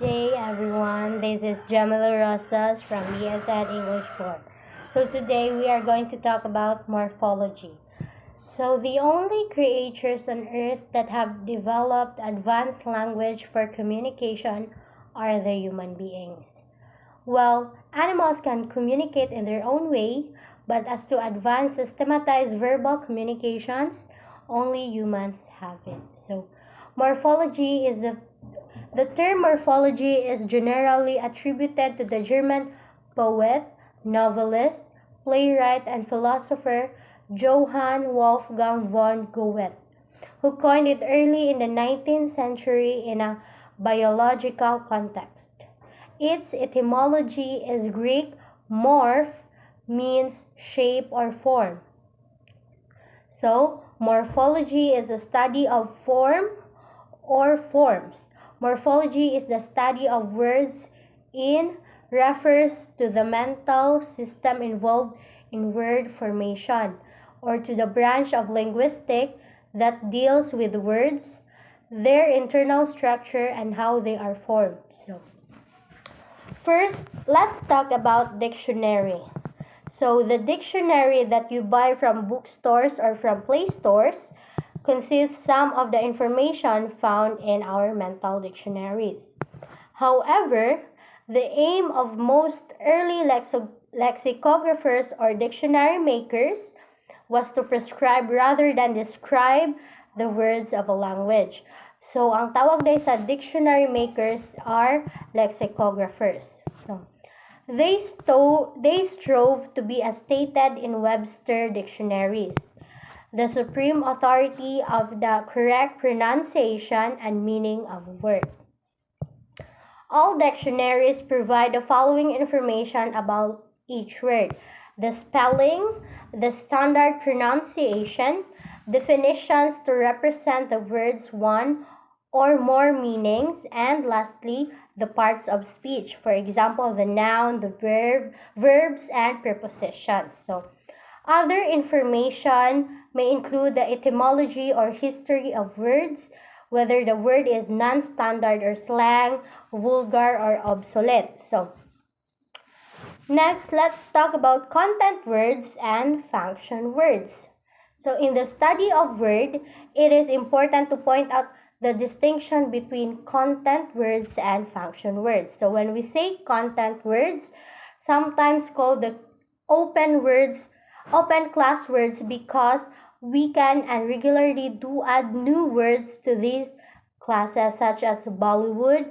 day, everyone. This is Jamila Rosas from ESN English 4. So today we are going to talk about morphology. So the only creatures on earth that have developed advanced language for communication are the human beings. Well, animals can communicate in their own way, but as to advanced systematized verbal communications, only humans have it. So morphology is the term morphology is generally attributed to the German poet, novelist, playwright, and philosopher Johann Wolfgang von Goethe, who coined it early in the 19th century in a biological context. Its etymology is Greek. Morph means shape or form. So, morphology is the study of form or forms. Morphology is the study of words in refers to the mental system involved in word formation or to the branch of linguistics that deals with words, their internal structure and how they are formed. So, first, let's talk about dictionary. So, the dictionary that you buy from bookstores or from play stores consists some of the information found in our mental dictionaries. However, the aim of most early lexicographers or dictionary makers was to prescribe rather than describe the words of a language. So, ang tawag dahil sa dictionary makers are lexicographers. So, they strove to be as stated in Webster dictionaries, the supreme authority of the correct pronunciation and meaning of a word. All dictionaries provide the following information about each word: the spelling, the standard pronunciation, definitions to represent the word's one or more meanings, and lastly, the parts of speech. For example, the noun, the verbs, and prepositions. So, other information may include the etymology or history of words, whether the word is non-standard or slang, vulgar, or obsolete. So, next, let's talk about content words and function words. So, in the study of word, it is important to point out the distinction between content words and function words. So, when we say content words, sometimes called the open class words, because we can and regularly do add new words to these classes such as Bollywood,